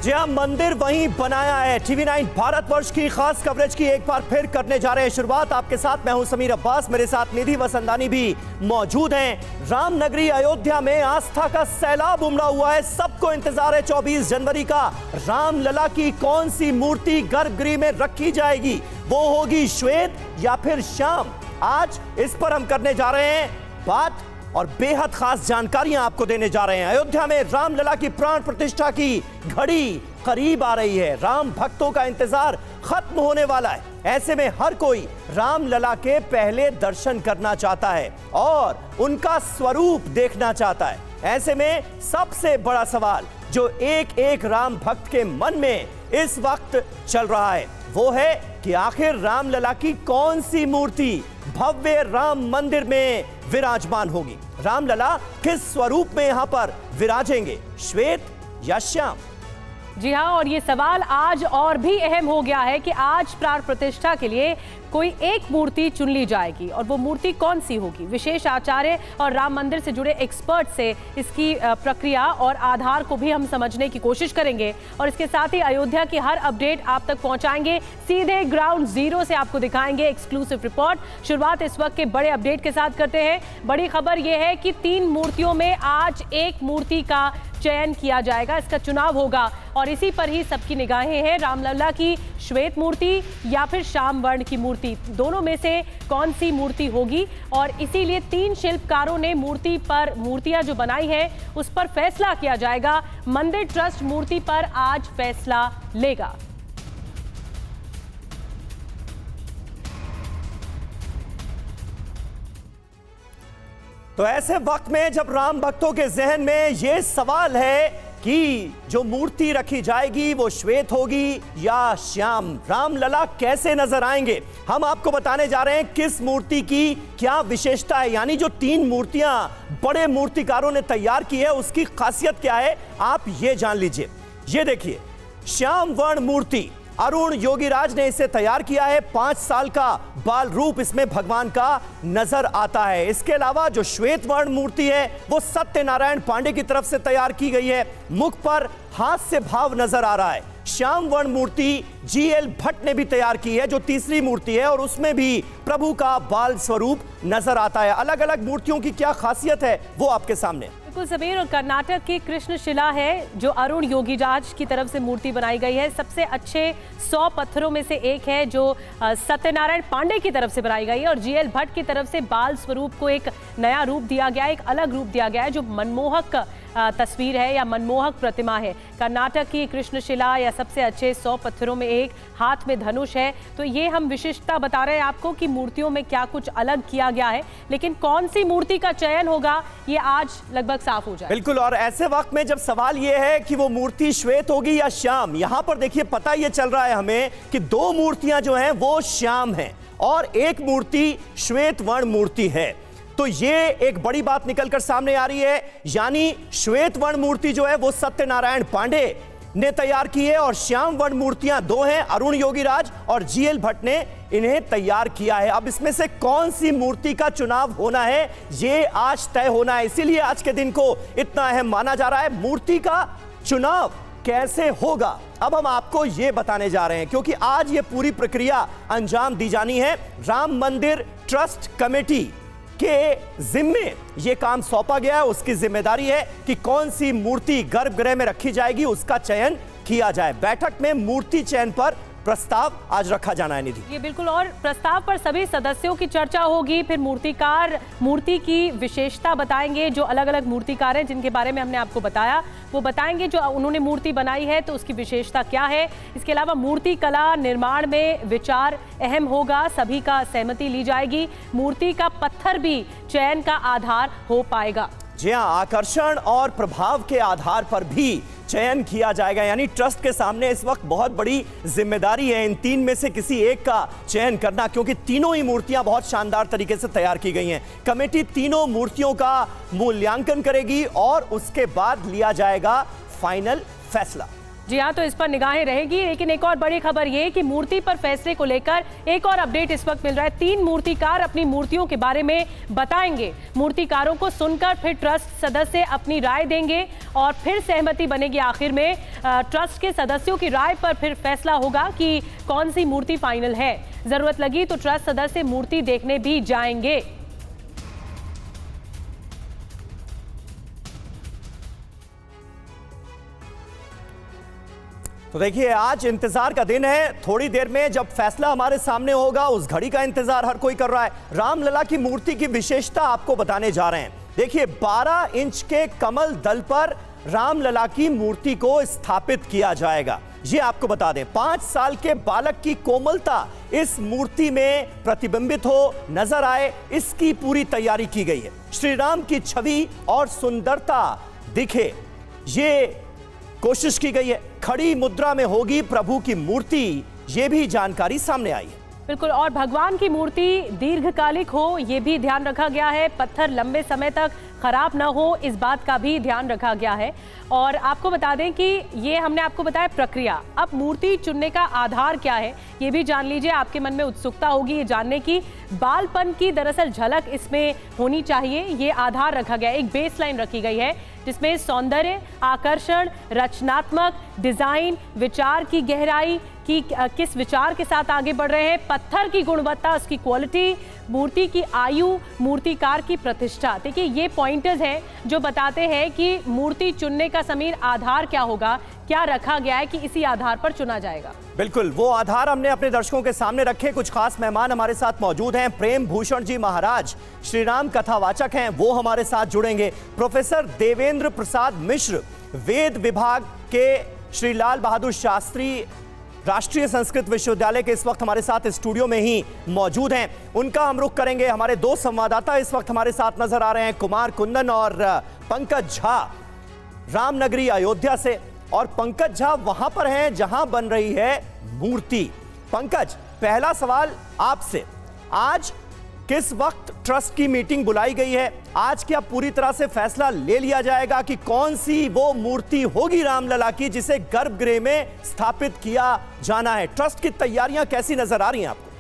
जी हाँ, मंदिर वहीं बनाया है। TV9 भारतवर्ष की खास कवरेज की एक बार फिर करने जा रहे हैं शुरुआत। आपके साथ मैं हूं समीर अब्बास, मेरे साथ निधि वसंदानी भी मौजूद हैं। रामनगरी अयोध्या में आस्था का सैलाब उमड़ा हुआ है। सबको इंतजार है 24 जनवरी का। रामलला की कौन सी मूर्ति गर्भगृह में रखी जाएगी? वो होगी श्वेत या फिर श्याम? आज इस पर हम करने जा रहे हैं बात और बेहद खास जानकारियां आपको देने जा रहे हैं। अयोध्या में रामलला की प्राण प्रतिष्ठा की घड़ी करीब आ रही है। राम भक्तों का इंतजार खत्म होने वाला है। ऐसे में हर कोई रामलला के पहले दर्शन करना चाहता है और उनका स्वरूप देखना चाहता है। ऐसे में सबसे बड़ा सवाल जो एक एक राम भक्त के मन में इस वक्त चल रहा है वो है कि आखिर रामलला की कौन सी मूर्ति भव्य राम मंदिर में विराजमान होगी? रामलला किस स्वरूप में यहां पर विराजेंगे, श्वेत या श्याम? जी हाँ, और ये सवाल आज और भी अहम हो गया है कि आज प्राण प्रतिष्ठा के लिए कोई एक मूर्ति चुन ली जाएगी और वो मूर्ति कौन सी होगी? विशेष आचार्य और राम मंदिर से जुड़े एक्सपर्ट से इसकी प्रक्रिया और आधार को भी हम समझने की कोशिश करेंगे और इसके साथ ही अयोध्या की हर अपडेट आप तक पहुंचाएंगे। सीधे ग्राउंड जीरो से आपको दिखाएंगे एक्सक्लूसिव रिपोर्ट। शुरुआत इस वक्त के बड़े अपडेट के साथ करते हैं। बड़ी खबर यह है कि 3 मूर्तियों में आज एक मूर्ति का चयन किया जाएगा, इसका चुनाव होगा और इसी पर ही सबकी निगाहें हैं। रामलला की श्वेत मूर्ति या फिर श्याम वर्ण की मूर्ति, दोनों में से कौन सी मूर्ति होगी? और इसीलिए 3 शिल्पकारों ने मूर्तियां जो बनाई हैं उस पर फैसला किया जाएगा। मंदिर ट्रस्ट मूर्ति पर आज फैसला लेगा। तो ऐसे वक्त में जब राम भक्तों के जहन में यह सवाल है कि जो मूर्ति रखी जाएगी वो श्वेत होगी या श्याम, रामलला कैसे नजर आएंगे, हम आपको बताने जा रहे हैं किस मूर्ति की क्या विशेषता है। यानी जो 3 मूर्तियां बड़े मूर्तिकारों ने तैयार की है उसकी खासियत क्या है, आप ये जान लीजिए। ये देखिए, श्याम वर्ण मूर्ति अरुण योगीराज ने इसे तैयार किया है। 5 साल का बाल रूप इसमें भगवान का नजर आता है। इसके अलावा जो श्वेत वर्ण मूर्ति है वो सत्यनारायण पांडे की तरफ से तैयार की गई है। मुख पर हास्य भाव नजर आ रहा है। श्याम वर्ण मूर्ति GL भट्ट ने भी तैयार की है जो तीसरी मूर्ति है और उसमें भी प्रभु का बाल स्वरूप नजर आता है। अलग अलग मूर्तियों की क्या खासियत है वो आपके सामने। बिल्कुल समीर, और कर्नाटक की कृष्णशिला है जो अरुण योगीराज की तरफ से मूर्ति बनाई गई है। सबसे अच्छे 100 पत्थरों में से एक है जो सत्यनारायण पांडे की तरफ से बनाई गई है और GL भट्ट की तरफ से बाल स्वरूप को एक नया रूप दिया गया है, एक अलग रूप दिया गया है जो मनमोहक तस्वीर है या मनमोहक प्रतिमा है। कर्नाटक की कृष्णशिला या सबसे अच्छे 100 पत्थरों में एक, हाथ में धनुष है। तो ये हम विशिष्टता बता रहे हैं आपको कि मूर्तियों में क्या कुछ अलग किया गया है, लेकिन कौन सी मूर्ति का चयन होगा ये आज लगभग साफ हो जाए। बिल्कुल, और ऐसे वक्त में जब सवाल ये है कि वो मूर्ति श्वेत होगी या श्याम, यहां पर देखिए पता ये चल रहा है हमें कि 2 मूर्तियां जो हैं वो श्याम हैं और एक मूर्ति श्वेत वर्ण मूर्ति है। तो ये एक बड़ी बात निकलकर सामने आ रही है। यानी श्वेत वर्ण मूर्ति जो है वो सत्यनारायण पांडे ने तैयार की है और श्याम वर्ण मूर्तियां 2 हैं, अरुण योगीराज और GL भट्ट ने इन्हें तैयार किया है। अब इसमें से कौन सी मूर्ति का चुनाव होना है ये आज तय होना है, इसीलिए आज के दिन को इतना अहम माना जा रहा है। मूर्ति का चुनाव कैसे होगा अब हम आपको ये बताने जा रहे हैं, क्योंकि आज ये पूरी प्रक्रिया अंजाम दी जानी है। राम मंदिर ट्रस्ट कमेटी के जिम्मे ये काम सौंपा गया है। उसकी जिम्मेदारी है कि कौन सी मूर्ति गर्भगृह में रखी जाएगी उसका चयन किया जाए। बैठक में मूर्ति चयन पर प्रस्ताव आज रखा जाना है। निधि, ये बिल्कुल, और प्रस्ताव पर सभी सदस्यों की चर्चा होगी। फिर मूर्तिकार मूर्ति की विशेषता बताएंगे। जो अलग अलग मूर्तिकार हैं जिनके बारे में हमने आपको बताया वो बताएंगे जो उन्होंने मूर्ति बनाई है तो उसकी विशेषता क्या है। इसके अलावा मूर्ति कला निर्माण में विचार अहम होगा, सभी का सहमति ली जाएगी। मूर्ति का पत्थर भी चयन का आधार हो पाएगा। जी हाँ, आकर्षण और प्रभाव के आधार पर भी चयन किया जाएगा। यानी ट्रस्ट के सामने इस वक्त बहुत बड़ी जिम्मेदारी है इन 3 में से किसी एक का चयन करना, क्योंकि तीनों ही मूर्तियां बहुत शानदार तरीके से तैयार की गई हैं। कमेटी तीनों मूर्तियों का मूल्यांकन करेगी और उसके बाद लिया जाएगा फाइनल फैसला। जी हाँ, तो इस पर निगाहें रहेगी। लेकिन एक और बड़ी खबर ये कि मूर्ति पर फैसले को लेकर एक और अपडेट इस वक्त मिल रहा है। 3 मूर्तिकार अपनी मूर्तियों के बारे में बताएंगे। मूर्तिकारों को सुनकर फिर ट्रस्ट सदस्य अपनी राय देंगे और फिर सहमति बनेगी। आखिर में ट्रस्ट के सदस्यों की राय पर फिर फैसला होगा कि कौन सी मूर्ति फाइनल है। जरूरत लगी तो ट्रस्ट सदस्य मूर्ति देखने भी जाएंगे। तो देखिए, आज इंतजार का दिन है। थोड़ी देर में जब फैसला हमारे सामने होगा, उस घड़ी का इंतजार हर कोई कर रहा है। रामलला की मूर्ति की विशेषता आपको बताने जा रहे हैं। देखिए, 12 इंच के कमल दल पर रामलला की मूर्ति को स्थापित किया जाएगा। ये आपको बता दें, 5 साल के बालक की कोमलता इस मूर्ति में प्रतिबिंबित हो, नजर आए, इसकी पूरी तैयारी की गई है। श्री राम की छवि और सुंदरता दिखे, ये कोशिश की गई है। खड़ी मुद्रा में होगी प्रभु की मूर्ति, यह भी जानकारी सामने आई है। बिल्कुल, और भगवान की मूर्ति दीर्घकालिक हो, यह भी ध्यान रखा गया है। पत्थर लंबे समय तक खराब ना हो, इस बात का भी ध्यान रखा गया है। और आपको बता दें कि ये हमने आपको बताया प्रक्रिया। अब मूर्ति चुनने का आधार क्या है, ये भी जान लीजिए। आपके मन में उत्सुकता होगी ये जानने की। बालपन की दरअसल झलक इसमें होनी चाहिए, ये आधार रखा गया। एक बेसलाइन रखी गई है जिसमें सौंदर्य, आकर्षण, रचनात्मक डिजाइन, विचार की गहराई कि किस विचार के साथ आगे बढ़ रहे हैं, पत्थर की गुणवत्ता, उसकी क्वालिटी, मूर्ति की आयु, मूर्तिकार की प्रतिष्ठा। देखिए, ये पॉइंटर्स हैं जो बताते हैं कि मूर्ति चुनने का समीर आधार क्या होगा, क्या रखा गया है कि इसी आधार पर चुना जाएगा। बिल्कुल, वो आधार हमने अपने दर्शकों के सामने रखे। कुछ खास मेहमान हमारे साथ मौजूद हैं। प्रेम भूषण जी महाराज श्री राम कथावाचक हैं, वो हमारे साथ जुड़ेंगे। प्रोफेसर देवेंद्र प्रसाद मिश्र वेद विभाग के श्री लाल बहादुर शास्त्री राष्ट्रीय संस्कृत विश्वविद्यालय के इस वक्त हमारे साथ स्टूडियो में ही मौजूद हैं। उनका हम रुख करेंगे। हमारे 2 संवाददाता इस वक्त हमारे साथ नजर आ रहे हैं, कुमार कुंदन और पंकज झा, रामनगरी अयोध्या से। और पंकज झा वहां पर हैं जहां बन रही है मूर्ति। पंकज, पहला सवाल आपसे, आज किस वक्त ट्रस्ट की मीटिंग बुलाई गई है? आज क्या पूरी तरह से फैसला ले लिया जाएगा कि कौन सी वो मूर्ति होगी रामलला की जिसे गर्भगृह में स्थापित किया जाना है? ट्रस्ट की तैयारियां कैसी नजर आ रही हैं आपको?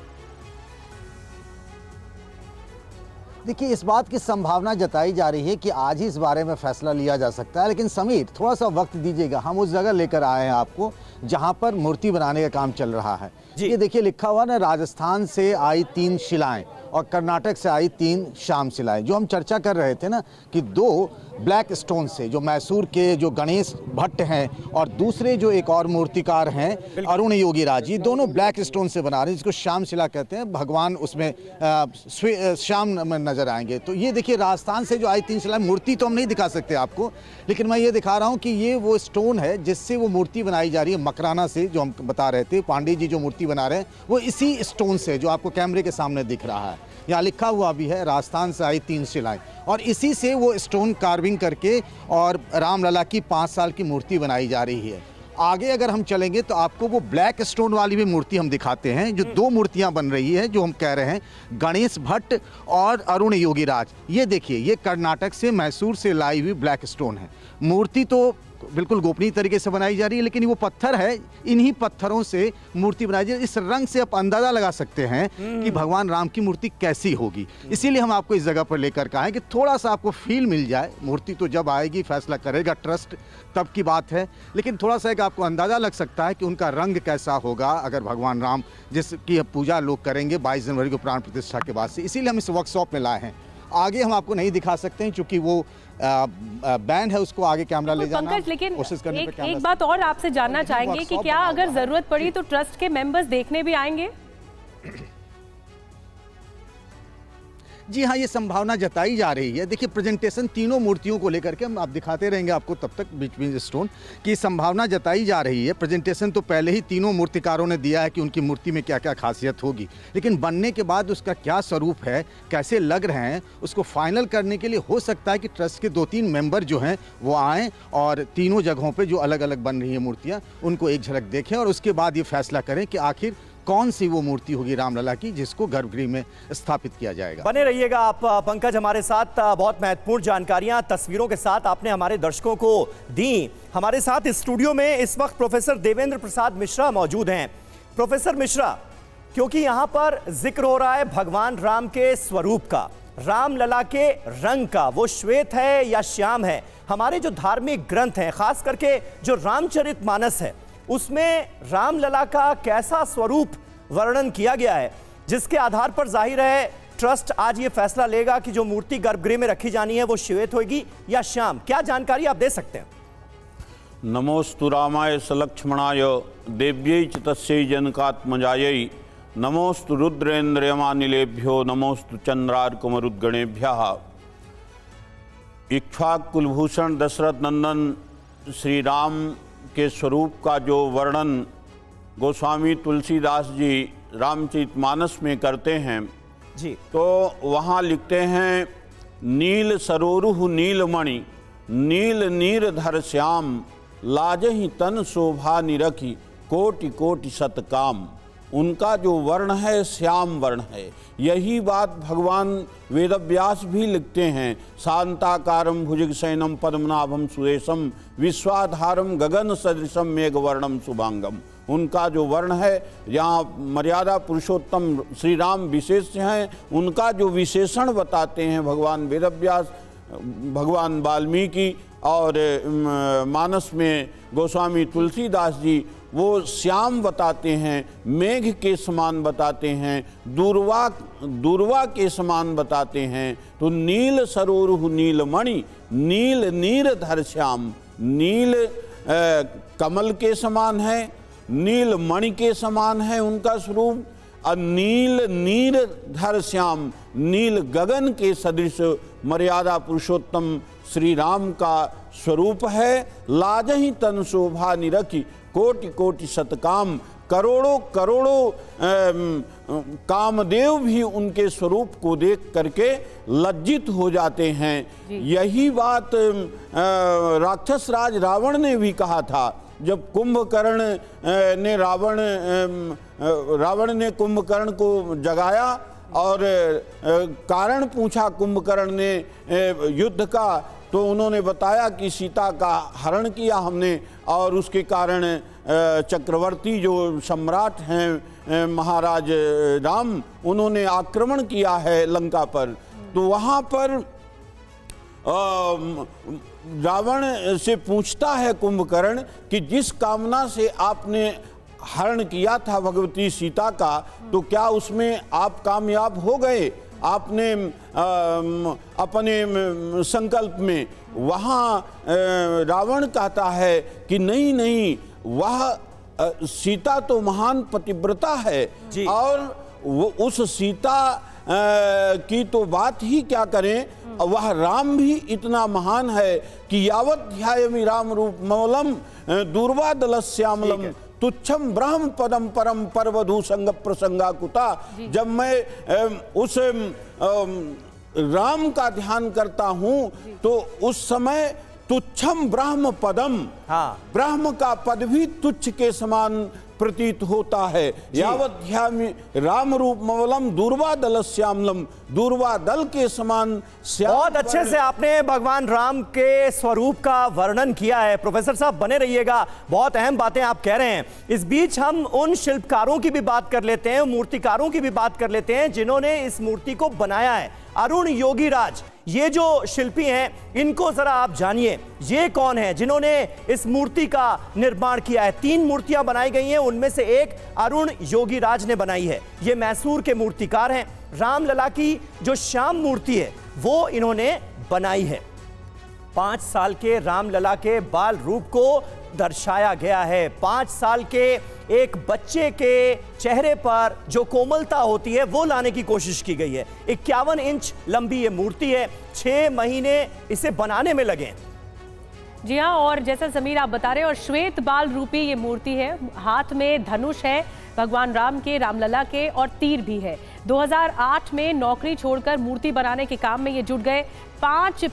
देखिए, इस बात की संभावना जताई जा रही है कि आज ही इस बारे में फैसला लिया जा सकता है। लेकिन समीर, थोड़ा सा वक्त दीजिएगा, हम उस जगह लेकर आए हैं आपको जहां पर मूर्ति बनाने का काम चल रहा है। ये देखिए, लिखा हुआ ना, राजस्थान से आई 3 शिलाएं और कर्नाटक से आई 3 श्याम शिलाएं। जो हम चर्चा कर रहे थे ना कि 2 ब्लैक स्टोन से, जो मैसूर के जो गणेश भट्ट हैं और दूसरे जो एक और मूर्तिकार हैं अरुण योगीराज, ये दोनों ब्लैक स्टोन से बना रहे हैं, जिसको श्याम शिला कहते हैं। भगवान उसमें श्याम नजर आएंगे। तो ये देखिए, राजस्थान से जो आई 3 शिलाएं, मूर्ति तो हम नहीं दिखा सकते आपको, लेकिन मैं ये दिखा रहा हूँ कि ये वो स्टोन है जिससे वो मूर्ति बनाई जा रही है। मकराना से, जो हम बता रहे थे, पांडे जी जो मूर्ति बना रहे हैं वो इसी स्टोन से, जो आपको कैमरे के सामने दिख रहा है। यहाँ लिखा हुआ भी है, राजस्थान से आई 3 शिलाएं, और इसी से वो स्टोन कार्विंग करके और रामलला की 5 साल की मूर्ति बनाई जा रही है। आगे अगर हम चलेंगे तो आपको वो ब्लैक स्टोन वाली भी मूर्ति हम दिखाते हैं, जो 2 मूर्तियां बन रही है, जो हम कह रहे हैं गणेश भट्ट और अरुण योगीराज। ये देखिए, ये कर्नाटक से, मैसूर से लाई हुई ब्लैक स्टोन है। मूर्ति तो बिल्कुल गोपनीय तरीके से बनाई जा रही है, लेकिन वो पत्थर है, इन्हीं पत्थरों से मूर्ति बनाई जा रही है। इस रंग से आप अंदाजा लगा सकते हैं कि भगवान राम की मूर्ति कैसी होगी। इसीलिए हम आपको इस जगह पर लेकर के आए कि थोड़ा सा आपको फील मिल जाए। मूर्ति तो जब आएगी, फैसला करेगा ट्रस्ट, तब की बात है, लेकिन थोड़ा सा एक आपको अंदाजा लग सकता है कि उनका रंग कैसा होगा अगर भगवान राम जिसकी पूजा लोग करेंगे 22 जनवरी को प्राण प्रतिष्ठा के बाद से। इसीलिए हम इस वर्कशॉप में लाए हैं। आगे हम आपको नहीं दिखा सकते हैं क्योंकि वो बैंड है, उसको आगे कैमरा ले जाना कोशिश करने पे। एक बात और आपसे जानना चाहेंगे कि क्या अगर जरूरत पड़ी तो ट्रस्ट के मेंबर्स देखने भी आएंगे? जी हाँ, ये संभावना जताई जा रही है। देखिए, प्रेजेंटेशन तीनों मूर्तियों को लेकर के हम आप दिखाते रहेंगे आपको तब तक बिटवीन स्टोन की संभावना जताई जा रही है। प्रेजेंटेशन तो पहले ही तीनों मूर्तिकारों ने दिया है कि उनकी मूर्ति में क्या क्या खासियत होगी, लेकिन बनने के बाद उसका क्या स्वरूप है, कैसे लग रहे हैं, उसको फाइनल करने के लिए हो सकता है कि ट्रस्ट के 2-3 मेंबर जो हैं वो आएँ और तीनों जगहों पर जो अलग अलग बन रही है मूर्तियाँ, उनको एक झलक देखें और उसके बाद ये फैसला करें कि आखिर कौन सी वो मूर्ति होगी रामलला की जिसको गर्भगृह में स्थापित किया जाएगा। बने रहिएगा आप पंकज हमारे साथ, बहुत महत्वपूर्ण जानकारियां तस्वीरों के साथ आपने हमारे दर्शकों को दी। हमारे साथ इस स्टूडियो में इस वक्त प्रोफेसर देवेंद्र प्रसाद मिश्रा मौजूद हैं। प्रोफेसर मिश्रा, क्योंकि यहां पर जिक्र हो रहा है भगवान राम के स्वरूप का, रामलला के रंग का, वो श्वेत है या श्याम है, हमारे जो धार्मिक ग्रंथ हैं खास करके जो रामचरितमानस है उसमें रामलला का कैसा स्वरूप वर्णन किया गया है जिसके आधार पर जाहिर है ट्रस्ट आज ये फैसला लेगा कि जो मूर्ति गर्भगृह में रखी जानी है वो श्वेत होगी या श्याम? क्या जानकारी आप दे सकते हैं? नमोस्तु रामाय सलक्ष्मणाय देव्यै च तस्यै जनकात्मजायै नमोस्तु रुद्रेन्द्रयमानिलेभ्यो नमोस्तु चंद्रार्कमरुद्गणेभ्यः। इक्ष्वाकुलभूषण दशरथ नंदन श्री राम के स्वरूप का जो वर्णन गोस्वामी तुलसीदास जी रामचरितमानस में करते हैं जी, तो वहाँ लिखते हैं नील सरोरुह नीलमणि नील नीरधर श्याम लाजहि तन शोभा निरखी कोटि कोटि सतकाम। उनका जो वर्ण है श्याम वर्ण है। यही बात भगवान वेदव्यास भी लिखते हैं शांताकारम भुजगशयनम पद्मनाभम सुरेशम विश्वाधारम गगन सदृशम मेघवर्णम शुभांगम। उनका जो वर्ण है, यहाँ मर्यादा पुरुषोत्तम श्री राम विशेष हैं, उनका जो विशेषण बताते हैं भगवान वेदव्यास, भगवान वाल्मीकि और मानस में गोस्वामी तुलसीदास जी वो श्याम बताते हैं, मेघ के समान बताते हैं, दूर्वा के समान बताते हैं। तो नील सरोरुह नीलमणि नील नीरधर श्याम, नील कमल के समान है, नील मणि के समान है उनका स्वरूप, और नील नीरधर श्याम नील गगन के सदृश मर्यादा पुरुषोत्तम श्री राम का स्वरूप है। लाजहि तन शोभा निरखी कोटि कोटि सतकाम। करोड़ों करोड़ों कामदेव भी उनके स्वरूप को देख करके लज्जित हो जाते हैं। यही बात राक्षस राज रावण ने भी कहा था जब कुंभकर्ण ने रावण ने कुंभकर्ण को जगाया और कारण पूछा कुंभकर्ण ने युद्ध का, तो उन्होंने बताया कि सीता का हरण किया हमने और उसके कारण चक्रवर्ती जो सम्राट हैं महाराज राम, उन्होंने आक्रमण किया है लंका पर। तो वहाँ पर रावण से पूछता है कुंभकर्ण कि जिस कामना से आपने हरण किया था भगवती सीता का, तो क्या उसमें आप कामयाब हो गए आपने अपने संकल्प में? वहाँ रावण कहता है कि नहीं नहीं, वह सीता तो महान पतिव्रता है और वो उस सीता की तो बात ही क्या करें, वह राम भी इतना महान है कि यावत ध्यायामि राम रूप मौलम दूर्वा दलश्यामलम तुच्छम ब्रह्म पदम परम परवधु संग प्रसंगा कुता। जब मैं उस राम का ध्यान करता हूं तो उस समय तुच्छम ब्रह्म पदम, ब्रह्म का पद भी तुच्छ के समान प्रतीत होता है। यावत ध्यायामि राम रूप मवलम दूर्वा दल श्यामलम, दूर्वा दल के समान श्याम। बहुत अच्छे से आपने भगवान राम के स्वरूप का वर्णन किया है। प्रोफेसर साहब बने रहिएगा, बहुत अहम बातें आप कह रहे हैं। इस बीच हम उन शिल्पकारों की भी बात कर लेते हैं, मूर्तिकारों की भी बात कर लेते हैं जिन्होंने इस मूर्ति को बनाया है। अरुण योगीराज, ये जो शिल्पी हैं इनको जरा आप जानिए, ये कौन है जिन्होंने इस मूर्ति का निर्माण किया है? 3 मूर्तियां बनाई गई हैं, उनमें से एक अरुण योगीराज ने बनाई है। ये मैसूर के मूर्तिकार हैं। रामलला की जो श्याम मूर्ति है वो इन्होंने बनाई है। 5 साल के रामलला के बाल रूप को दर्शाया गया है। 5 साल के एक बच्चे के चेहरे पर जो कोमलता होती है वो लाने की कोशिश की गई है। 51 इंच लंबी ये मूर्ति है। 6 महीने इसे बनाने में लगे। जी हाँ, और जैसा समीर आप बता रहे हैं, और श्वेत बाल रूपी ये मूर्ति है। हाथ में धनुष है भगवान राम के, रामलला के, और तीर भी है। 2008 में नौकरी छोड़कर मूर्ति बनाने के काम में ये जुट गए। 5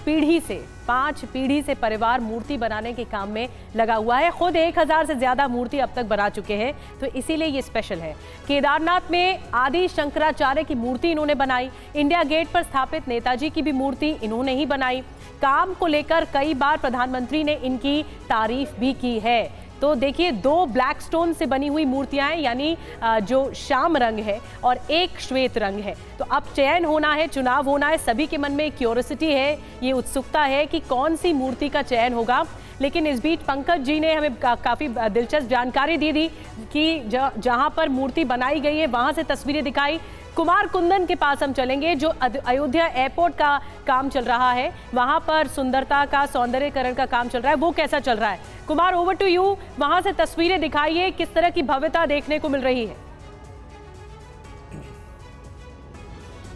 पीढ़ी से परिवार मूर्ति बनाने के काम में लगा हुआ है। खुद 1000 से ज्यादा मूर्ति अब तक बना चुके हैं, तो इसीलिए ये स्पेशल है। केदारनाथ में आदि शंकराचार्य की मूर्ति इन्होंने बनाई। इंडिया गेट पर स्थापित नेताजी की भी मूर्ति इन्होंने ही बनाई। काम को लेकर कई बार प्रधानमंत्री ने इनकी तारीफ भी की है। तो देखिए, 2 ब्लैक स्टोन से बनी हुई मूर्तियां हैं, यानी जो श्याम रंग है और एक श्वेत रंग है। तो अब चयन होना है, चुनाव होना है। सभी के मन में क्यूरियोसिटी है, ये उत्सुकता है कि कौन सी मूर्ति का चयन होगा। लेकिन इस बीच पंकज जी ने हमें काफ़ी दिलचस्प जानकारी दी कि जहां पर मूर्ति बनाई गई है वहां से तस्वीरें दिखाई। कुमार कुंदन के पास हम चलेंगे, जो अयोध्या एयरपोर्ट का काम चल रहा है, वहां पर सुंदरता का, सौंदर्यीकरण का काम चल रहा है, वो कैसा चल रहा है? Kumar, over to you. वहां से तस्वीरें दिखाइए, किस तरह की भव्यता देखने को मिल रही है?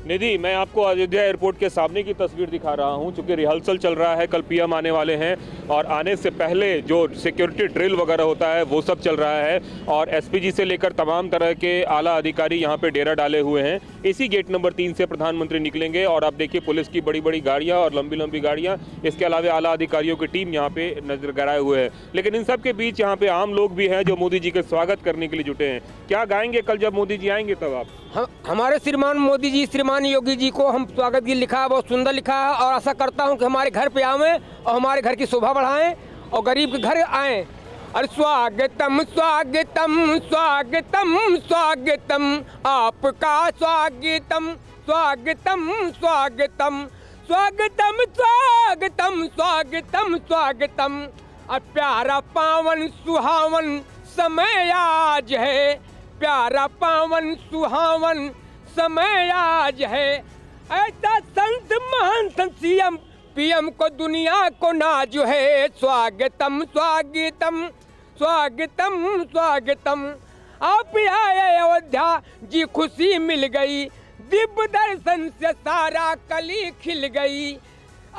निधि, मैं आपको अयोध्या एयरपोर्ट के सामने की तस्वीर दिखा रहा हूं। चूंकि रिहर्सल चल रहा है, कल पीएम आने वाले हैं और आने से पहले जो सिक्योरिटी ड्रिल वगैरह होता है वो सब चल रहा है और एसपीजी से लेकर तमाम तरह के आला अधिकारी यहां पे डेरा डाले हुए हैं। इसी गेट नंबर 3 से प्रधानमंत्री निकलेंगे और आप देखिए पुलिस की बड़ी बड़ी गाड़ियाँ और लंबी लंबी गाड़ियाँ, इसके अलावा आला अधिकारियों की टीम यहाँ पे नजर गड़ाए हुए है। लेकिन इन सब के बीच यहाँ पे आम लोग भी हैं जो मोदी जी के स्वागत करने के लिए जुटे हैं। क्या गाएंगे कल जब मोदी जी आएंगे तब आप? हमारे श्रीमान मोदी जी, श्रीमान योगी जी को हम स्वागत गीत लिखा है, बहुत सुंदर लिखा है और आशा करता हूं कि हमारे घर पे आवें और हमारे घर की शोभा बढ़ाएं और गरीब के घर आएं। अरे स्वागतम स्वागतम स्वागतम स्वागतम, आपका स्वागतम स्वागतम स्वागतम स्वागतम स्वागतम स्वागतम स्वागतम। प्यारा पावन सुहावन समय आज है, प्यारा पावन सुहावन समय आज है। ऐसा संत महान संत सीएम पीएम को दुनिया को नाज है। स्वागतम स्वागतम स्वागतम स्वागतम। आप आए अयोध्या जी, खुशी मिल गई, दिव्य दर्शन से सारा कली खिल गई।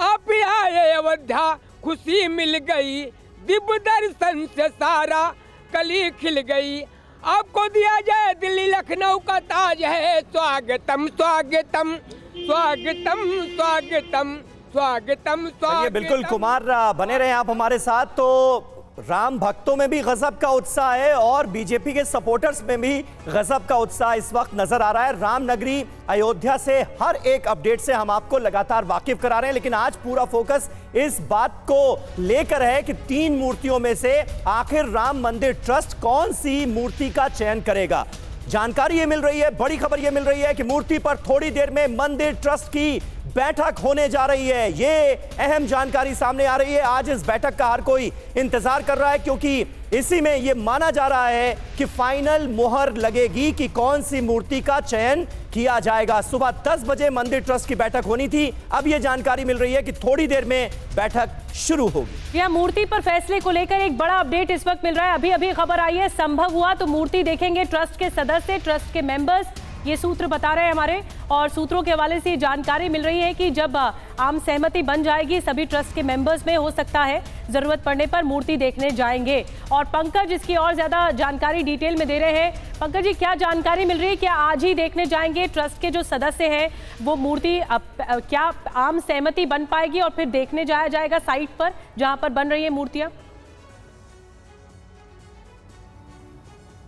आप आए अयोध्या, खुशी मिल गई, दिव्य दर्शन से सारा कली खिल गई। आपको दिया जाए दिल्ली लखनऊ का ताज है। स्वागतम स्वागतम स्वागतम स्वागतम स्वागतम स्वागतम। बिल्कुल कुमार, बने रहे आप हमारे साथ। तो राम भक्तों में भी गजब का उत्साह है और बीजेपी के सपोर्टर्स में भी गजब का उत्साह इस वक्त नजर आ रहा है। राम नगरी अयोध्या से हर एक अपडेट से हम आपको लगातार वाकिफ करा रहे हैं, लेकिन आज पूरा फोकस इस बात को लेकर है कि 3 मूर्तियों में से आखिर राम मंदिर ट्रस्ट कौन सी मूर्ति का चयन करेगा। जानकारी ये मिल रही है, बड़ी खबर ये मिल रही है कि मूर्ति पर थोड़ी देर में मंदिर ट्रस्ट की बैठक होने जा रही है। ये अहम जानकारी सामने आ रही है। आज इस बैठक का हर कोई इंतजार कर रहा है, क्योंकि इसी में ये माना जा रहा है कि फाइनल मुहर लगेगी कि कौन सी मूर्ति का चयन किया जाएगा। सुबह 10 बजे मंदिर ट्रस्ट की बैठक होनी थी, अब ये जानकारी मिल रही है कि थोड़ी देर में बैठक शुरू होगी। यह मूर्ति पर फैसले को लेकर एक बड़ा अपडेट इस वक्त मिल रहा है। अभी अभी खबर आई है, संभव हुआ तो मूर्ति देखेंगे ट्रस्ट के सदस्य, ट्रस्ट के मेंबर्स, ये सूत्र बता रहे हैं हमारे। और सूत्रों के हवाले से जानकारी मिल रही है कि जब आम सहमति बन जाएगी सभी ट्रस्ट के मेंबर्स में, हो सकता है जरूरत पड़ने पर मूर्ति देखने जाएंगे। और पंकज इसकी और ज्यादा जानकारी डिटेल में दे रहे हैं। पंकज जी, क्या जानकारी मिल रही है? क्या आज ही देखने जाएंगे ट्रस्ट के जो सदस्य हैं वो मूर्ति? क्या आम सहमति बन पाएगी और फिर देखने जाया जाएगा साइट पर जहां पर बन रही है मूर्तियां?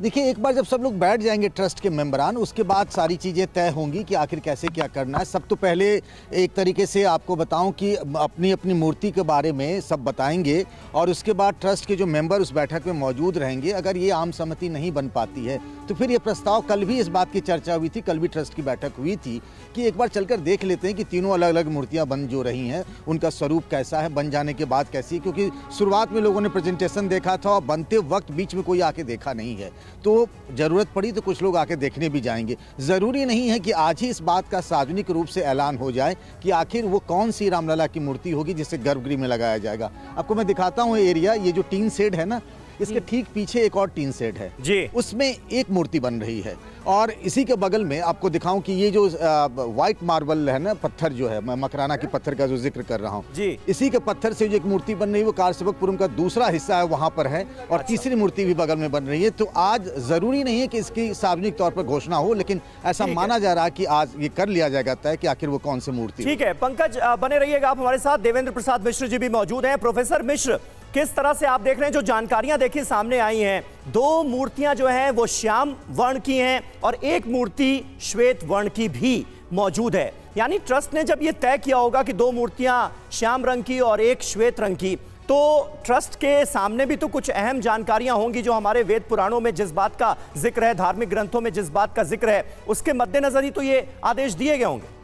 देखिए, एक बार जब सब लोग बैठ जाएंगे ट्रस्ट के मेंबरान, उसके बाद सारी चीज़ें तय होंगी कि आखिर कैसे क्या करना है। सब तो पहले एक तरीके से आपको बताऊं कि अपनी अपनी मूर्ति के बारे में सब बताएंगे और उसके बाद ट्रस्ट के जो मेंबर उस बैठक में मौजूद रहेंगे। अगर ये आम सहमति नहीं बन पाती है तो फिर ये प्रस्ताव, कल भी इस बात की चर्चा हुई थी, कल भी ट्रस्ट की बैठक हुई थी कि एक बार चलकर देख लेते हैं कि तीनों अलग अलग मूर्तियाँ बन जो रही हैं उनका स्वरूप कैसा है, बन जाने के बाद कैसी। क्योंकि शुरुआत में लोगों ने प्रेजेंटेशन देखा था और बनते वक्त बीच में कोई आके देखा नहीं है, तो जरूरत पड़ी तो कुछ लोग आके देखने भी जाएंगे। जरूरी नहीं है कि आज ही इस बात का सार्वजनिक रूप से ऐलान हो जाए कि आखिर वो कौन सी रामलला की मूर्ति होगी जिसे गर्भगृह में लगाया जाएगा। आपको मैं दिखाता हूँ एरिया, ये जो टीन शेड है ना, इसके ठीक पीछे एक और टीन सेट है जी, उसमें एक मूर्ति बन रही है। और इसी के बगल में आपको दिखाऊं कि ये जो व्हाइट मार्बल है ना, पत्थर जो है, मैं मकराना के पत्थर का जो जिक्र कर रहा हूँ जी, इसी के पत्थर से जो एक मूर्ति बन रही है वो कारसेवकपुरम का दूसरा हिस्सा है, वहां पर है। और तीसरी मूर्ति भी बगल में बन रही है। तो आज जरूरी नहीं है कि इसकी सार्वजनिक तौर पर घोषणा हो, लेकिन ऐसा माना जा रहा है कि आज ये कर लिया जाएगा तय कि आखिर वो कौन सी मूर्ति। ठीक है पंकज, बने रहिएगा आप हमारे साथ। देवेंद्र प्रसाद मिश्र जी भी मौजूद हैं। प्रोफेसर मिश्र, किस तरह से आप देख रहे हैं जो जानकारियां देखिए सामने आई हैं? दो मूर्तियां जो हैं वो श्याम वर्ण की हैं और एक मूर्ति श्वेत वर्ण की भी मौजूद है। यानी ट्रस्ट ने जब ये तय किया होगा कि दो मूर्तियां श्याम रंग की और एक श्वेत रंग की, तो ट्रस्ट के सामने भी तो कुछ अहम जानकारियां होंगी जो हमारे वेद पुराणों में जिस बात का जिक्र है, धार्मिक ग्रंथों में जिस बात का जिक्र है, उसके मद्देनजर ही तो ये आदेश दिए गए होंगे।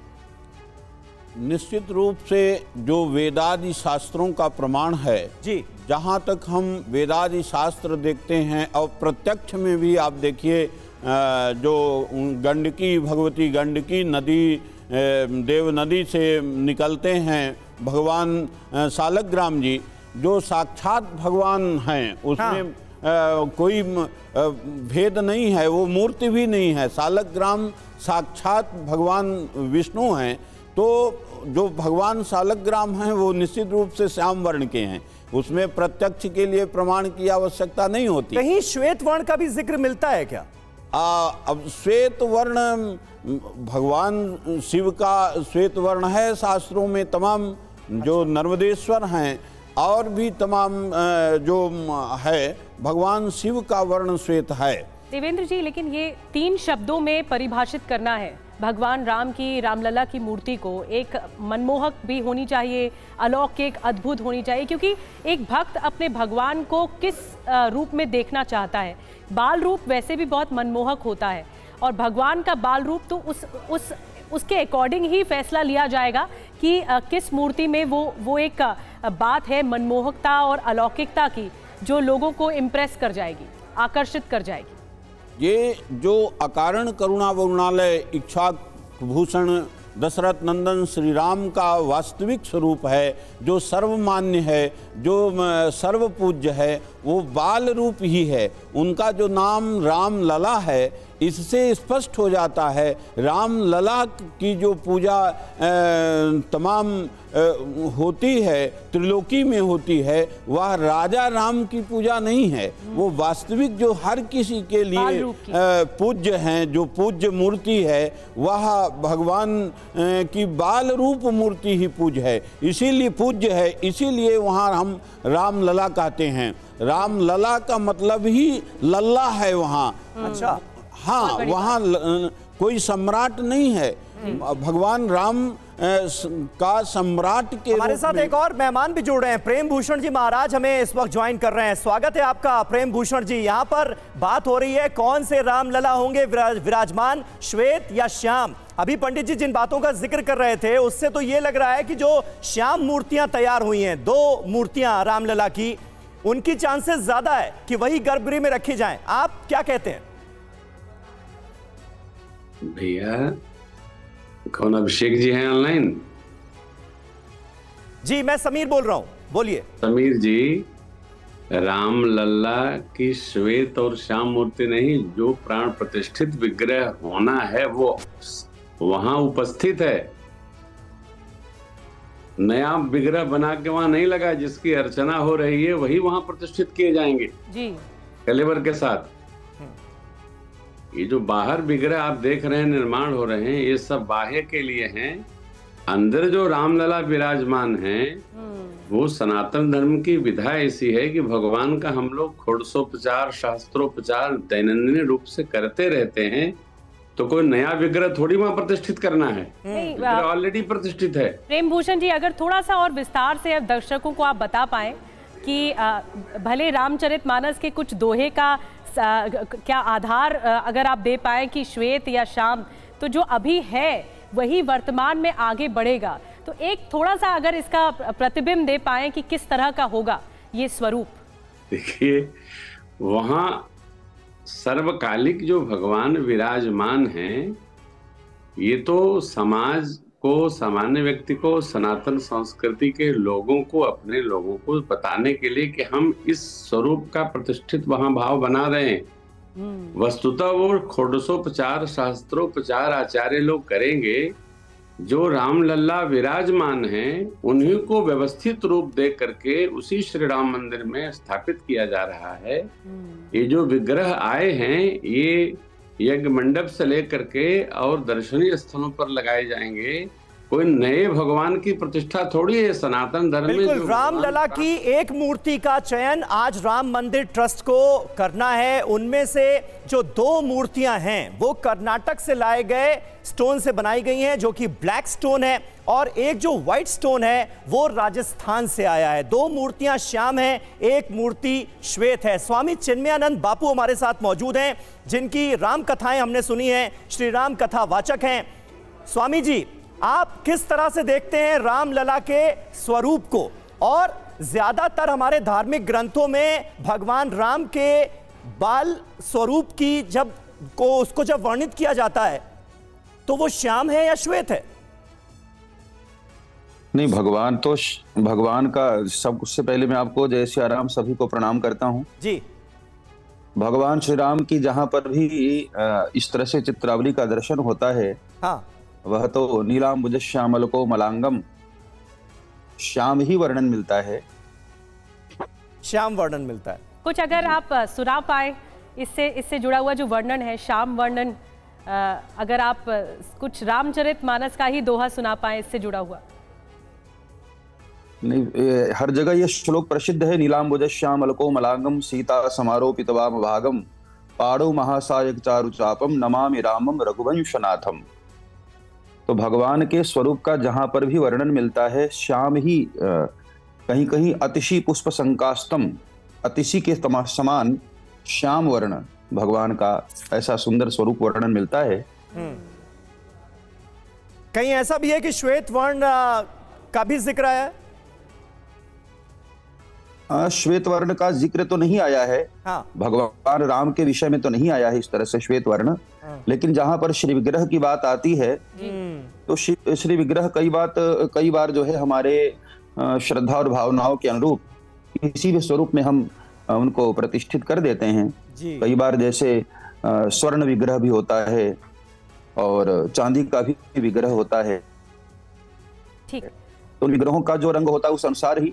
निश्चित रूप से जो वेदादि शास्त्रों का प्रमाण है जी, जहाँ तक हम वेदादि शास्त्र देखते हैं और प्रत्यक्ष में भी आप देखिए, जो गंडकी, भगवती गंडकी नदी, देव नदी से निकलते हैं भगवान सालग्राम जी, जो साक्षात भगवान हैं, उसमें कोई भेद नहीं है, वो मूर्ति भी नहीं है। सालग्राम साक्षात भगवान विष्णु हैं। तो जो भगवान सालग्राम हैं वो निश्चित रूप से श्याम वर्ण के हैं, उसमें प्रत्यक्ष के लिए प्रमाण की आवश्यकता नहीं होती। कहीं श्वेत वर्ण का भी जिक्र मिलता है क्या? अब श्वेत वर्ण भगवान शिव का श्वेत वर्ण है शास्त्रों में। तमाम जो नर्मदेश्वर हैं और भी तमाम जो है, भगवान शिव का वर्ण श्वेत है। देवेंद्र जी, लेकिन ये 3 शब्दों में परिभाषित करना है भगवान राम की, रामलला की मूर्ति को, एक मनमोहक भी होनी चाहिए, अलौकिक, अद्भुत होनी चाहिए, क्योंकि एक भक्त अपने भगवान को किस रूप में देखना चाहता है। बाल रूप वैसे भी बहुत मनमोहक होता है और भगवान का बाल रूप तो उसके अकॉर्डिंग ही फैसला लिया जाएगा कि किस मूर्ति में वो एक बात है मनमोहकता और अलौकिकता की जो लोगों को इम्प्रेस कर जाएगी, आकर्षित कर जाएगी। ये जो अकारण करुणा वरुणालय इक्ष्वाकुभूषण दशरथ नंदन श्री राम का वास्तविक स्वरूप है, जो सर्वमान्य है, जो सर्वपूज्य है, वो बाल रूप ही है। उनका जो नाम राम लला है, इससे स्पष्ट हो जाता है राम लला की जो पूजा तमाम होती है, त्रिलोकी में होती है, वह राजा राम की पूजा नहीं है। वो वास्तविक जो हर किसी के लिए पूज्य हैं, जो पूज्य मूर्ति है, वह भगवान की बाल रूप मूर्ति ही पूज्य है, इसीलिए पूज्य है। इसीलिए वहाँ हम राम लला कहते हैं। राम लला का मतलब ही लल्ला है वहाँ। अच्छा, हाँ, वहाँ कोई सम्राट नहीं है। भगवान राम का सम्राट के हमारे साथ एक और मेहमान भी जुड़ रहे हैं। प्रेम भूषण जी महाराज हमें इस वक्त ज्वाइन कर रहे हैं। स्वागत है आपका प्रेम भूषण जी। यहाँ पर बात हो रही है कौन से रामलला होंगे विराजमान, श्वेत या श्याम? अभी पंडित जी जिन बातों का जिक्र कर रहे थे उससे तो ये लग रहा है कि जो श्याम मूर्तियां तैयार हुई हैं, 2 मूर्तियां रामलला की, उनकी चांसेस ज्यादा है कि वही गर्भगृह में रखी जाएं। आप क्या कहते हैं? भैया कौन अभिषेक जी हैं ऑनलाइन? जी मैं समीर बोल रहा हूं, बोलिए। समीर जी, राम लल्ला की श्वेत और श्याम मूर्ति नहीं, जो प्राण प्रतिष्ठित विग्रह होना है वो वहां उपस्थित है। नया विग्रह बना के वहां नहीं लगा। जिसकी अर्चना हो रही है वही वहां प्रतिष्ठित किए जाएंगे जी, कलेवर के साथ। ये जो बाहर विग्रह आप देख रहे हैं निर्माण हो रहे हैं, ये सब बाह्य के लिए हैं। अंदर जो रामलला विराजमान हैं, वो सनातन धर्म की विधा ऐसी है कि भगवान का हम लोग षोडशोपचार, शास्त्रोपचार दैनंदिन रूप से करते रहते हैं। तो कोई नया विग्रह थोड़ी वहां प्रतिष्ठित करना है, विग्रह ऑलरेडी प्रतिष्ठित है। प्रेम भूषण जी, अगर थोड़ा सा और विस्तार से अब दर्शकों को आप बता पाए कि भले रामचरितमानस के कुछ दोहे का क्या आधार अगर आप दे पाए कि श्वेत या श्याम, तो जो अभी है वही वर्तमान में आगे बढ़ेगा, तो एक थोड़ा सा अगर इसका प्रतिबिंब दे पाए कि किस तरह का होगा ये स्वरूप। देखिए, वहां सर्वकालिक जो भगवान विराजमान हैं, ये तो समाज को, सामान्य व्यक्ति को, सनातन संस्कृति के लोगों को, अपने लोगों को बताने के लिए कि हम इस स्वरूप का प्रतिष्ठित वहां भाव बना रहे हैं। वस्तुतः वो षोडशोपचार, शास्त्रोपचार आचार्य लोग करेंगे। जो रामलला विराजमान हैं उन्हीं को व्यवस्थित रूप दे करके उसी श्री राम मंदिर में स्थापित किया जा रहा है। ये जो विग्रह आए हैं ये यज्ञ मंडप से लेकर के और दर्शनीय स्थलों पर लगाए जाएंगे। कोई नए भगवान की प्रतिष्ठा थोड़ी है सनातन धर्म में। बिल्कुल, रामलला की एक मूर्ति का चयन आज राम मंदिर ट्रस्ट को करना है। उनमें से जो 2 मूर्तियां हैं वो कर्नाटक से लाए गए स्टोन से बनाई गई हैं, जो कि ब्लैक स्टोन है, और एक जो व्हाइट स्टोन है वो राजस्थान से आया है। 2 मूर्तियां श्याम हैं, एक मूर्ति श्वेत है। स्वामी चिन्मयानंद बापू हमारे साथ मौजूद हैं, जिनकी राम कथाएं हमने सुनी हैं, श्री राम कथा वाचक हैं। स्वामी जी, आप किस तरह से देखते हैं रामलला के स्वरूप को? और ज्यादातर हमारे धार्मिक ग्रंथों में भगवान राम के बाल स्वरूप की उसको जब वर्णित किया जाता है तो वो श्याम है या श्वेत है? नहीं, भगवान का सबसे पहले मैं आपको जय श्री राम सभी को प्रणाम करता हूं जी। भगवान श्री राम की जहां पर भी इस तरह से चित्रावली का दर्शन होता है, हाँ, वह तो नीलांबुज श्यामल को मलांगम, श्याम ही वर्णन मिलता है, श्याम वर्णन मिलता है। कुछ अगर आप सुना पाए इससे जुड़ा हुआ जो वर्णन है, श्याम वर्णन, अगर आप कुछ रामचरितमानस का ही दोहा सुना पाए इससे जुड़ा हुआ। नहीं, हर जगह यह श्लोक प्रसिद्ध है। नीलांबुज श्यामल को मलांगम, सीता समारोपित वाम भागम, पाड़ो महासायक चारु चापम, नमामि रामम रघुवंशनाथम। तो भगवान के स्वरूप का जहां पर भी वर्णन मिलता है, श्याम ही कहीं कहीं अतिशि पुष्प संकास्तम, अतिशि के समान श्याम वर्ण भगवान का ऐसा सुंदर स्वरूप वर्णन मिलता है। कहीं ऐसा भी है कि श्वेत वर्ण का भी जिक्र आया है? श्वेत वर्ण का जिक्र तो नहीं आया है, हाँ। भगवान राम के विषय में तो नहीं आया है इस तरह से श्वेत वर्ण, हाँ। लेकिन जहां पर श्री विग्रह की बात आती है तो श्री विग्रह कई बार जो है हमारे श्रद्धा और भावनाओं के अनुरूप किसी भी स्वरूप में हम उनको प्रतिष्ठित कर देते हैं। कई बार जैसे स्वर्ण विग्रह भी होता है और चांदी का भी विग्रह होता है। ठीक, तो विग्रहों का जो रंग होता है उस अनुसार ही।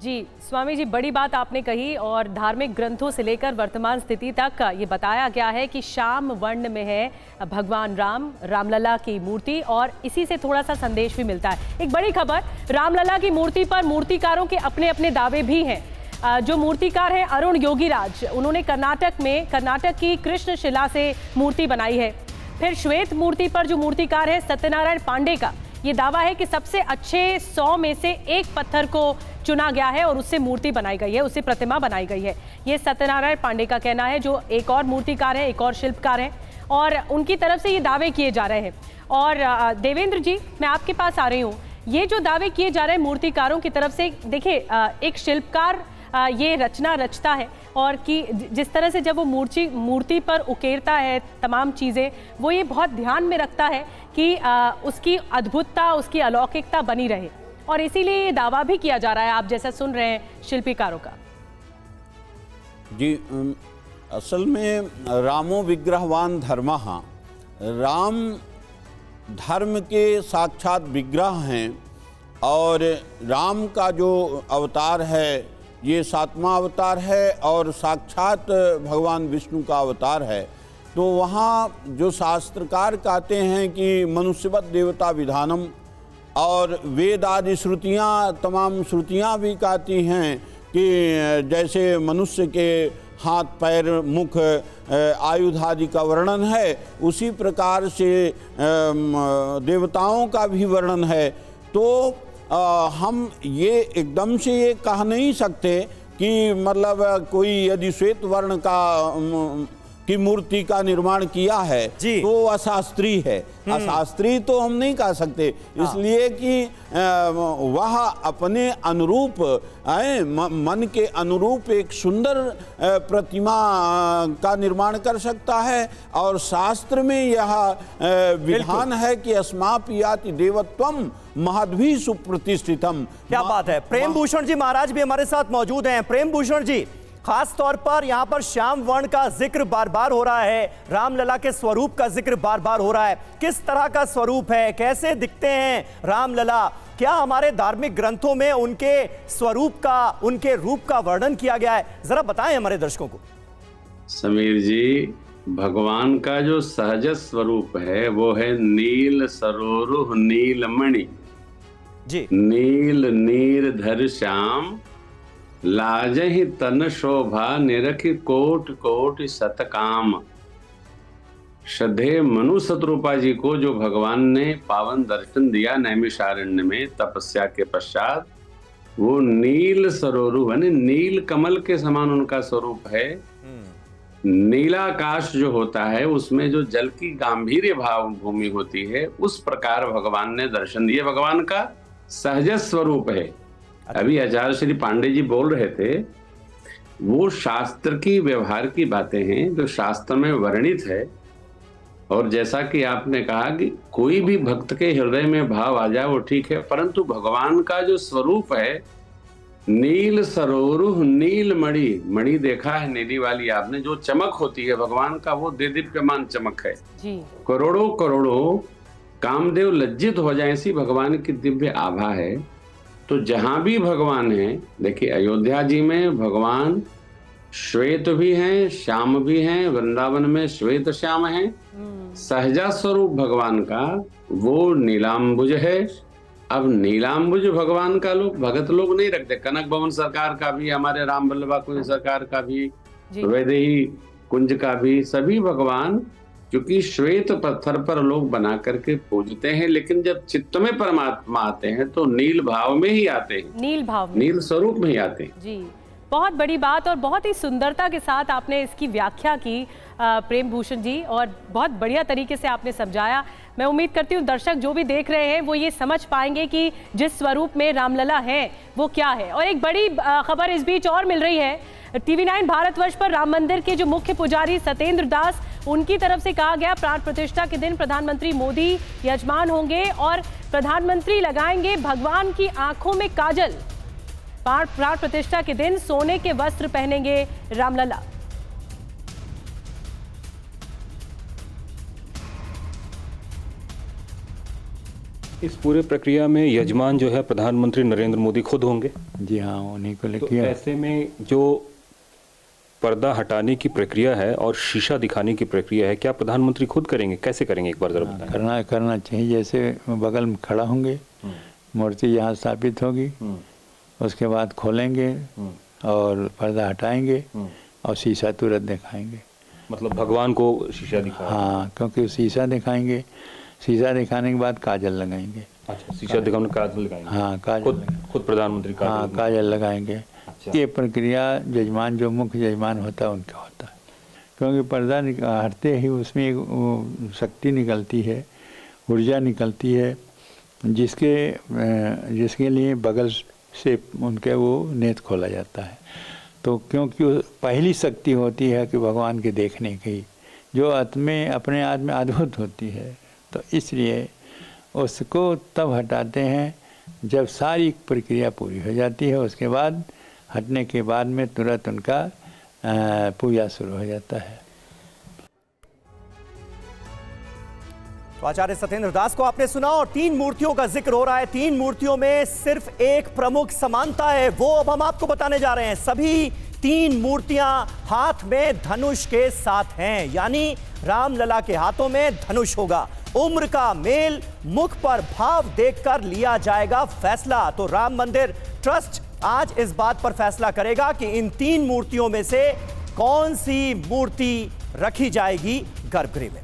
जी स्वामी जी, बड़ी बात आपने कही और धार्मिक ग्रंथों से लेकर वर्तमान स्थिति तक ये बताया गया है कि श्याम वर्ण में है भगवान राम, रामलला की मूर्ति, और इसी से थोड़ा सा संदेश भी मिलता है। एक बड़ी खबर, रामलला की मूर्ति पर मूर्तिकारों के अपने अपने दावे भी हैं। जो मूर्तिकार है अरुण योगीराज, उन्होंने कर्नाटक की कृष्ण शिला से मूर्ति बनाई है। फिर श्वेत मूर्ति पर जो मूर्तिकार है सत्यनारायण पांडे का ये दावा है कि सबसे अच्छे 100 में से एक पत्थर को चुना गया है और उससे मूर्ति बनाई गई है, उससे प्रतिमा बनाई गई है। ये सत्यनारायण पांडे का कहना है, जो एक और मूर्तिकार है, एक और शिल्पकार है, और उनकी तरफ से ये दावे किए जा रहे हैं। और देवेंद्र जी, मैं आपके पास आ रही हूँ। ये जो दावे किए जा रहे हैं मूर्तिकारों की तरफ से, देखिए एक शिल्पकार ये रचना रचता है और कि जिस तरह से जब वो मूर्ति पर उकेरता है तमाम चीज़ें, वो ये बहुत ध्यान में रखता है कि उसकी अद्भुतता, उसकी अलौकिकता बनी रहे, और इसीलिए ये दावा भी किया जा रहा है, आप जैसा सुन रहे हैं शिल्पीकारों का। जी, असल में रामो विग्रहवान धर्मः, राम धर्म के साक्षात विग्रह हैं, और राम का जो अवतार है ये 7वां अवतार है और साक्षात भगवान विष्णु का अवतार है। तो वहाँ जो शास्त्रकार कहते हैं कि मनुष्यवत देवता विधानम, और वेद आदि श्रुतियाँ, तमाम श्रुतियाँ भी कहती हैं कि जैसे मनुष्य के हाथ पैर मुख आयुध आदि का वर्णन है, उसी प्रकार से देवताओं का भी वर्णन है। तो हम ये एकदम से ये कह नहीं सकते कि मतलब कोई यदि श्वेत वर्ण का की मूर्ति का निर्माण किया है तो अशास्त्रीय है। अशास्त्रीय तो हम नहीं कह सकते, इसलिए कि वह अपने अनुरूप मन के अनुरूप एक सुंदर प्रतिमा का निर्माण कर सकता है। और शास्त्र में यह विधान है कि अस्मापियाति देवत्वम महद्भी सुप्रतिष्ठितम। क्या बात है। प्रेम भूषण जी महाराज भी हमारे साथ मौजूद हैं। प्रेम भूषण जी, खास तौर पर यहाँ पर श्याम वर्ण का जिक्र बार बार हो रहा है, रामलला के स्वरूप का जिक्र बार बार हो रहा है। किस तरह का स्वरूप है, कैसे दिखते हैं रामलला? क्या हमारे धार्मिक ग्रंथों में उनके स्वरूप का, उनके रूप का वर्णन किया गया है? जरा बताएं हमारे दर्शकों को। समीर जी, भगवान का जो सहज स्वरूप है वो है नील सरोरुह नीलमणि जी। नील नीर धर श्याम लाजहि तन शोभा निरखि कोट कोट सतकाम। श्रद्धेय मनु शतरूपा जी को जो भगवान ने पावन दर्शन दिया नैमिषारण्य में तपस्या के पश्चात, वो नील सरोरु यानी नील कमल के समान उनका स्वरूप है। नीलाकाश जो होता है उसमें जो जल की गांभीर्य भाव भूमि होती है, उस प्रकार भगवान ने दर्शन दिए। भगवान का सहज स्वरूप है। अभी आचार्य श्री पांडे जी बोल रहे थे, वो शास्त्र की व्यवहार की बातें हैं जो शास्त्र में वर्णित है। और जैसा कि आपने कहा कि कोई भी भक्त के हृदय में भाव आ जाए वो ठीक है, परंतु भगवान का जो स्वरूप है नील सरोरुह नील मणि, मणि देखा है नीली वाली आपने, जो चमक होती है भगवान का वो देदीप्यमान चमक है जी। करोड़ों करोड़ों कामदेव लज्जित हो जाए ऐसी भगवान की दिव्य आभा है। तो जहां भी भगवान है, देखिए अयोध्या जी में भगवान श्वेत भी हैं, श्याम भी हैं, वृंदावन में श्वेत श्याम हैं। सहजा स्वरूप भगवान का वो नीलाम्बुज है। अब नीलाम्बुज भगवान का लोग भगत लोग नहीं रखते। कनक भवन सरकार का भी, हमारे राम बल्लभा कुंज सरकार का भी, वैदेही कुंज का भी, सभी भगवान क्योंकि श्वेत पत्थर पर लोग बना करके पूजते हैं, लेकिन जब चित्त में परमात्मा आते हैं तो नील भाव में ही आते हैं, नील भाव में, नील स्वरूप में ही आते हैं जी। बहुत बड़ी बात और बहुत ही सुंदरता के साथ आपने इसकी व्याख्या की प्रेम भूषण जी, और बहुत बढ़िया तरीके से आपने समझाया। मैं उम्मीद करती हूँ दर्शक जो भी देख रहे हैं वो ये समझ पाएंगे कि जिस स्वरूप में रामलला है वो क्या है। और एक बड़ी खबर इस बीच और मिल रही है, TV9 भारतवर्ष पर राम मंदिर के जो मुख्य पुजारी सत्येंद्र दास, उनकी तरफ से कहा गया प्राण प्रतिष्ठा के दिन प्रधानमंत्री मोदी यजमान होंगे और प्रधानमंत्री लगाएंगे भगवान की आंखों में काजल। प्राण प्रतिष्ठा के दिन सोने के वस्त्र पहनेंगे रामलला। इस पूरे प्रक्रिया में यजमान जो है प्रधानमंत्री नरेंद्र मोदी खुद होंगे। जी हाँ, उन्हीं को लेकर। तो ऐसे में जो पर्दा हटाने की प्रक्रिया है और शीशा दिखाने की प्रक्रिया है, क्या प्रधानमंत्री खुद करेंगे? कैसे करेंगे, एक बार जरा बताएं। करना चाहिए। जैसे बगल में खड़ा होंगे, मूर्ति यहाँ स्थापित होगी, उसके बाद खोलेंगे और पर्दा हटाएंगे और शीशा तुरंत दिखाएंगे। मतलब भगवान को शीशा दिखाएंगे? हाँ, क्योंकि शीशा दिखाएंगे, शीशा दिखाने के बाद काजल लगाएंगे। अच्छा, शीशा दिखाने काजल लगाएंगे? हाँ, काजल खुद प्रधानमंत्री काजल लगाएंगे। अच्छा। ये प्रक्रिया जजमान, जो मुख्य जजमान होता है उनका होता है, क्योंकि पर्दा हटते ही उसमें एक शक्ति निकलती है, ऊर्जा निकलती है, जिसके लिए बगल से उनके वो नेत्र खोला जाता है। तो क्योंकि पहली शक्ति होती है कि भगवान के देखने की, जो अपने आप में अद्भुत होती है, तो इसलिए उसको तब हटाते हैं जब सारी प्रक्रिया पूरी हो जाती है। उसके बाद हटने के बाद में तुरंत उनका पूजा शुरू हो जाता है। तो आचार्य सत्येंद्र दास को आपने सुना और 3 मूर्तियों का जिक्र हो रहा है। 3 मूर्तियों में सिर्फ एक प्रमुख समानता है, वो अब हम आपको बताने जा रहे हैं। सभी 3 मूर्तियां हाथ में धनुष के साथ हैं, यानी रामलला के हाथों में धनुष होगा। उम्र का मेल, मुख पर भाव देखकर लिया जाएगा फैसला। तो राम मंदिर ट्रस्ट आज इस बात पर फैसला करेगा कि इन 3 मूर्तियों में से कौन सी मूर्ति रखी जाएगी गर्भगृह में।